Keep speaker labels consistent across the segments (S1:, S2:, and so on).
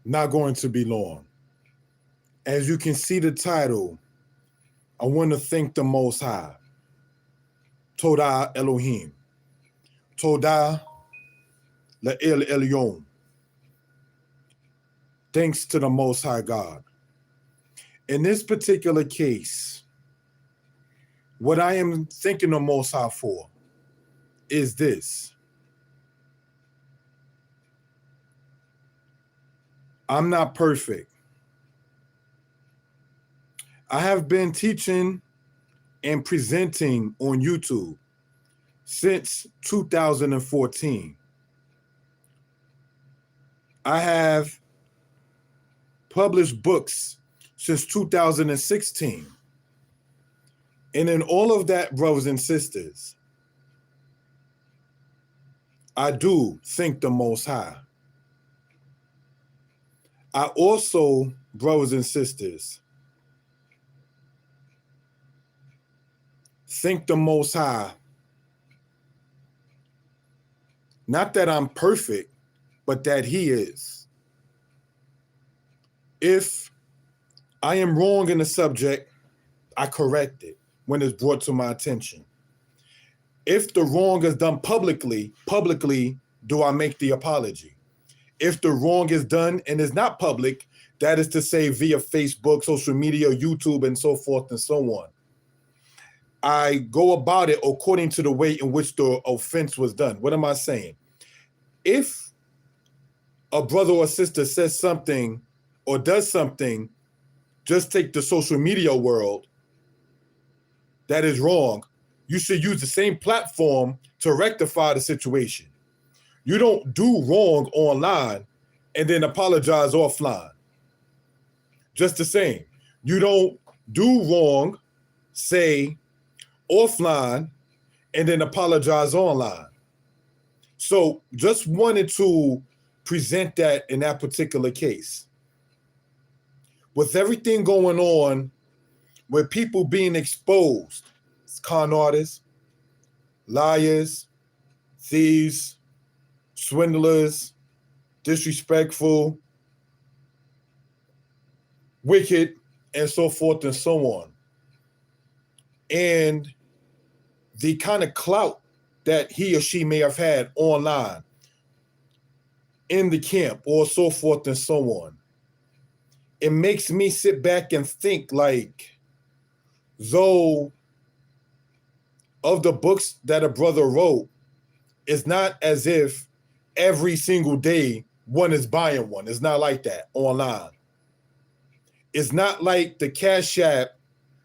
S1: Not going to be long. As you can see the title, I want to thank the Most High. Todah Elohim. Todah La'el Elyon. Thanks to the Most High God. In this particular case, what I am thanking the Most High for is this. I'm not perfect. I have been teaching and presenting on YouTube since 2014. I have published books since 2016. And in all of that, brothers and sisters, I do thank the Most High. I also, brothers and sisters, thank the Most High. Not that I'm perfect, but that He is. If I am wrong in the subject, I correct it when it's brought to my attention. If the wrong is done publicly do I make the apology. If the wrong is done and is not public, that is to say via Facebook, social media, YouTube, and so forth and so on, I go about it according to the way in which the offense was done. What am I saying? If a brother or sister says something or does something, just take the social media world, that is wrong, you should use the same platform to rectify the situation. You don't do wrong online and then apologize offline. Just the same. You don't do wrong, say, offline and then apologize online. So just wanted to present that in that particular case. With everything going on, with people being exposed, con artists, liars, thieves, swindlers, disrespectful, wicked, and so forth and so on. And the kind of clout that he or she may have had online, in the camp, or so forth and so on, it makes me sit back and think like, though of the books that a brother wrote, it's not as if every single day one is buying one. It's not like that online. It's not like the Cash App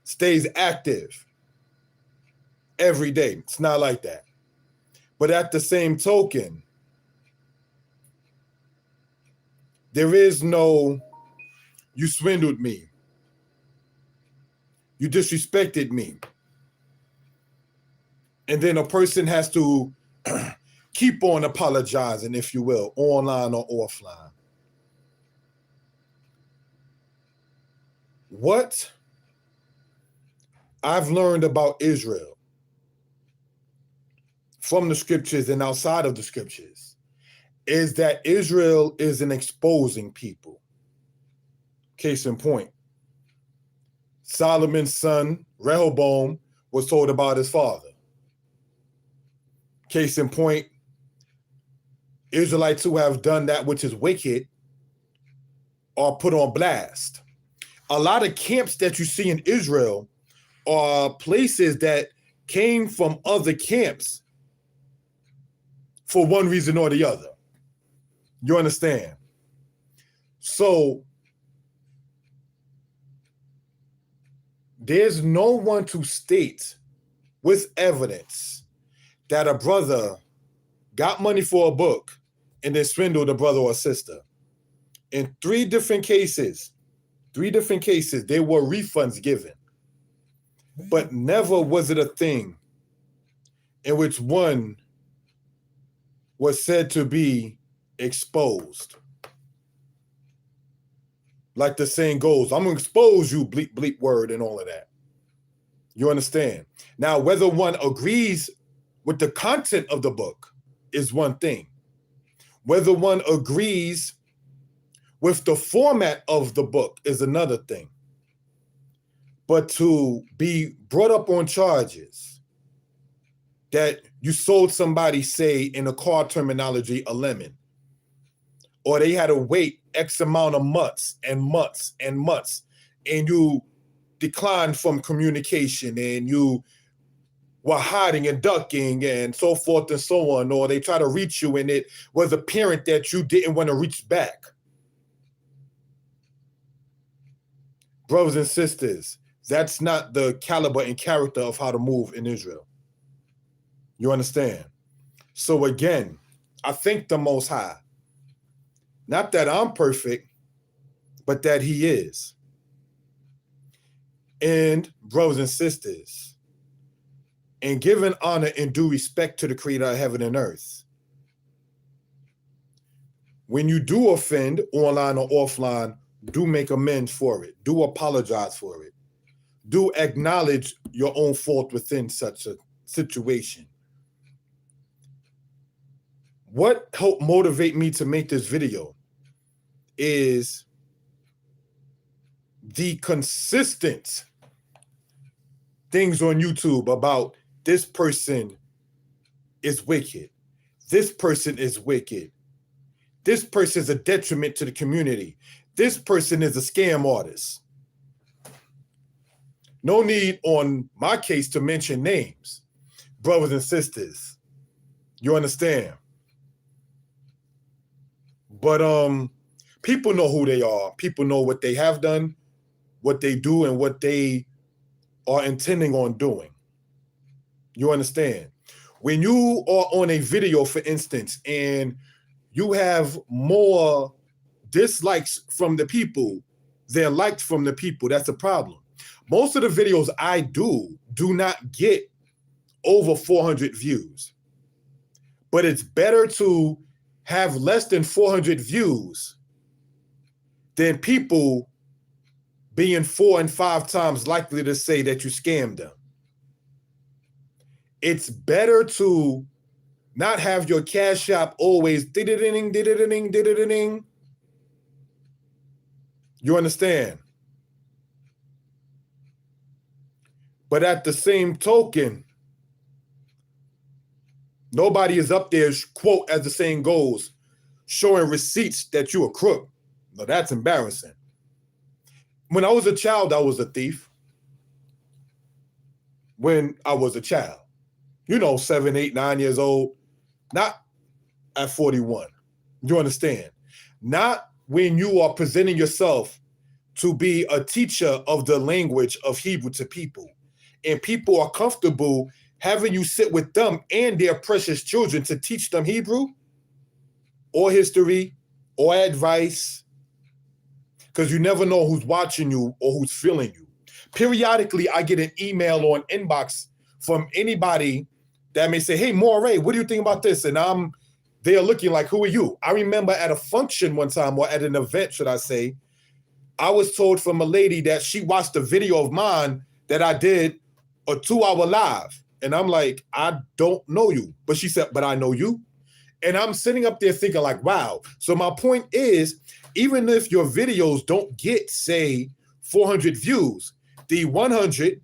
S1: stays active every day. It's not like that. But at the same token, there is no, you swindled me. You disrespected me. And then a person has to keep on apologizing, if you will, online or offline. What I've learned about Israel from the scriptures and outside of the scriptures is that Israel is an exposing people. Case in point, Solomon's son, Rehoboam, was told about his father. Case in point, Israelites who have done that which is wicked are put on blast. A lot of camps that you see in Israel are places that came from other camps for one reason or the other. You understand? So there's no one to state with evidence that a brother got money for a book and then swindled a brother or sister. In three different cases, there were refunds given. But never was it a thing in which one was said to be exposed. Like the saying goes, I'm going to expose you, bleep, bleep word, and all of that. You understand? Now, whether one agrees with the content of the book is one thing. Whether one agrees with the format of the book is another thing. But to be brought up on charges that you sold somebody, say, in a car terminology, a lemon, or they had to wait X amount of months and months and months, and you declined from communication and you were hiding and ducking and so forth and so on, or they try to reach you and it was apparent that you didn't want to reach back. Brothers and sisters, that's not the caliber and character of how to move in Israel. You understand? So again, I thank the Most High. Not that I'm perfect, but that He is. And brothers and sisters, and giving honor and due respect to the Creator of heaven and earth, when you do offend online or offline, do make amends for it. Do apologize for it. Do acknowledge your own fault within such a situation. What helped motivate me to make this video is the consistent things on YouTube about this person is wicked. This person is wicked. This person is a detriment to the community. This person is a scam artist. No need on my case to mention names, brothers and sisters. You understand? But people know who they are. People know what they have done, what they do, and what they are intending on doing. You understand? When you are on a video, for instance, and you have more dislikes from the people than liked from the people, that's a problem. Most of the videos I do not get over 400 views. But it's better to have less than 400 views than people being 4 and 5 times likely to say that you scammed them. It's better to not have your cash app always ding, ding, ding. You understand? But at the same token, nobody is up there, quote, as the saying goes, showing receipts that you a crook. No, that's embarrassing. When I was a child, I was a thief. When I was a child, 7, 8, 9 years old, not at 41. You understand? Not when you are presenting yourself to be a teacher of the language of Hebrew to people, and people are comfortable having you sit with them and their precious children to teach them Hebrew or history or advice, because you never know who's watching you or who's feeling you. Periodically, I get an email or an inbox from anybody that may say, hey, Moray, what do you think about this? And they're looking like, who are you? I remember at a function one time, or at an event, should I say, I was told from a lady that she watched a video of mine that I did a 2-hour live. And I'm like, I don't know you. But she said, but I know you. And I'm sitting up there thinking like, wow. So my point is, even if your videos don't get, say, 400 views, the 100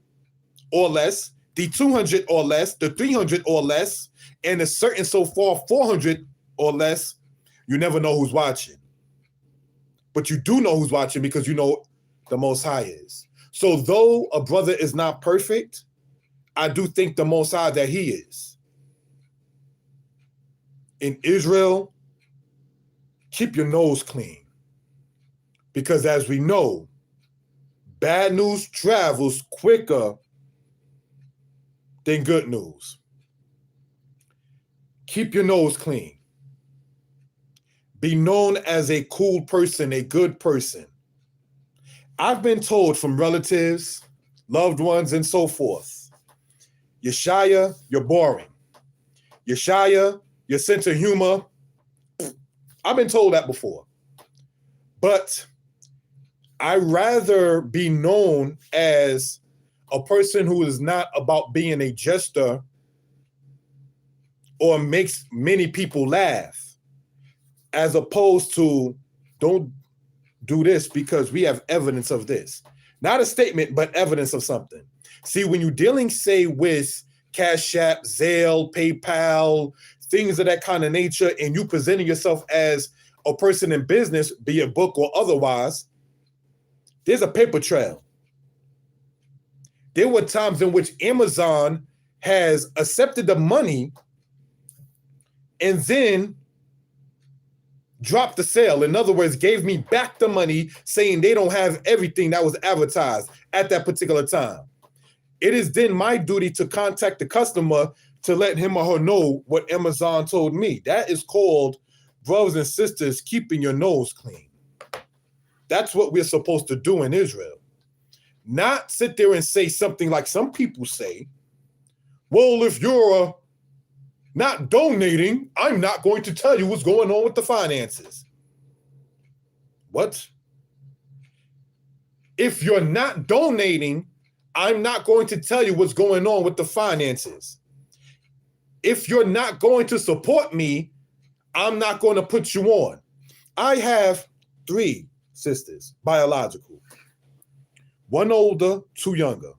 S1: or less, the 200 or less, the 300 or less, and a certain so far 400 or less, you never know who's watching. But you do know who's watching because you know the Most High is. So though a brother is not perfect, I do think the Most High that He is. In Israel, keep your nose clean. Because as we know, bad news travels quicker than good news. Keep your nose clean. Be known as a cool person, a good person. I've been told from relatives, loved ones, and so forth, Yeshaya, you're boring. Yeshaya, your sense of humor. I've been told that before. But I'd rather be known as a person who is not about being a jester or makes many people laugh, as opposed to don't do this because we have evidence of this. Not a statement, but evidence of something. See, when you're dealing, say, with Cash App, Zelle, PayPal, things of that kind of nature, and you presenting yourself as a person in business, be it book or otherwise, there's a paper trail. There were times in which Amazon has accepted the money and then dropped the sale. In other words, gave me back the money, saying they don't have everything that was advertised at that particular time. It is then my duty to contact the customer to let him or her know what Amazon told me. That is called, brothers and sisters, keeping your nose clean. That's what we're supposed to do in Israel. Not sit there and say something like some people say, well, if you're not donating, I'm not going to tell you what's going on with the finances. What? If you're not donating, I'm not going to tell you what's going on with the finances. If you're not going to support me, I'm not going to put you on. I have 3 sisters, biological. 1 older, 2 younger.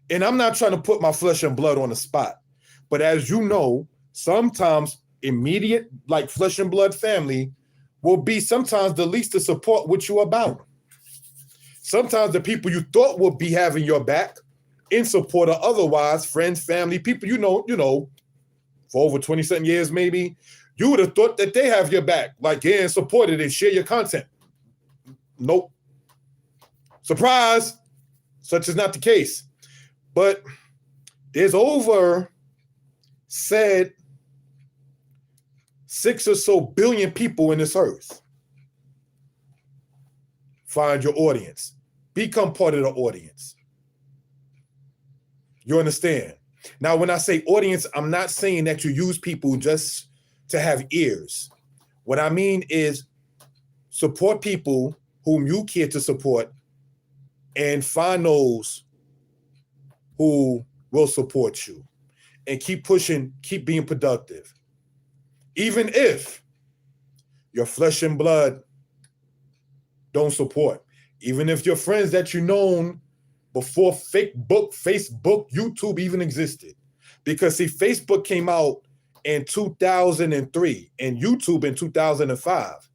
S1: And I'm not trying to put my flesh and blood on the spot. But as you know, sometimes immediate, like flesh and blood family, will be sometimes the least to support what you're about. Sometimes the people you thought would be having your back in support or otherwise, friends, family, people you know, for over 20-something years maybe, you would have thought that they have your back, like, yeah, and supported and share your content. Nope. Surprise! Such is not the case. But there's over said 6 or so billion people in this earth. Find your audience. Become part of the audience. You understand? Now, when I say audience, I'm not saying that you use people just to have ears. What I mean is support people whom you care to support and find those who will support you and keep pushing, keep being productive. Even if your flesh and blood don't support, even if your friends that you known before Facebook, YouTube even existed. Because see, Facebook came out in 2003 and YouTube in 2005.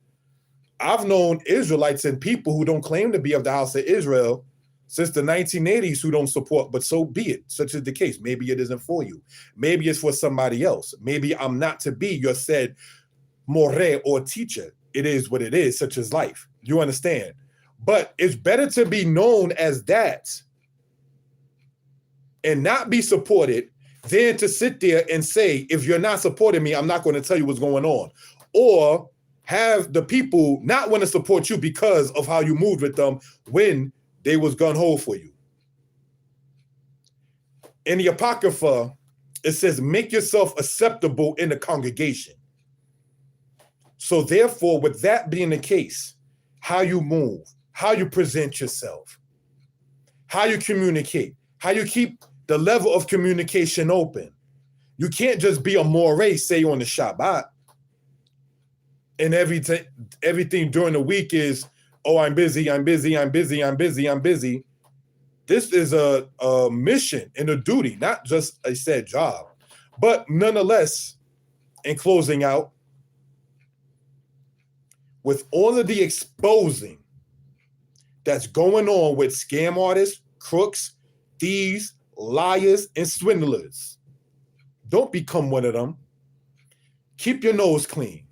S1: I've known Israelites and people who don't claim to be of the house of Israel since the 1980s who don't support, but so be it. Such is the case. Maybe it isn't for you. Maybe it's for somebody else. Maybe I'm not to be your said more or teacher. It is what it is, such as life. You understand? But it's better to be known as that and not be supported than to sit there and say, if you're not supporting me, I'm not going to tell you what's going on. Or have the people not want to support you because of how you moved with them when they was gun-ho for you. In the Apocrypha, it says, make yourself acceptable in the congregation. So therefore, with that being the case, how you move, how you present yourself, how you communicate, how you keep the level of communication open. You can't just be a moray, say on the Shabbat, and everything during the week is, oh, I'm busy. This is a mission and a duty, not just a said job. But nonetheless, in closing out, with all of the exposing that's going on with scam artists, crooks, thieves, liars, and swindlers, don't become one of them. Keep your nose clean.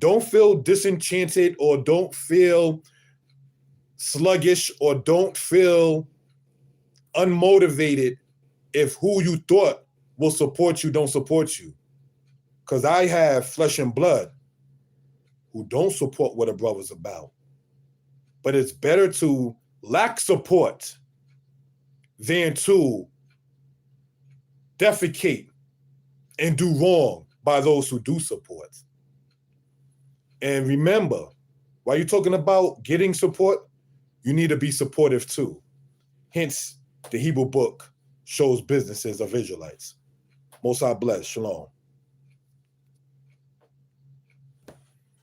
S1: Don't feel disenchanted or don't feel sluggish or don't feel unmotivated if who you thought will support you don't support you. Because I have flesh and blood who don't support what a brother's about. But it's better to lack support than to defecate and do wrong by those who do support. And remember, while you're talking about getting support, you need to be supportive too. Hence, the Hebrew book shows businesses of Israelites. Most High bless. Shalom.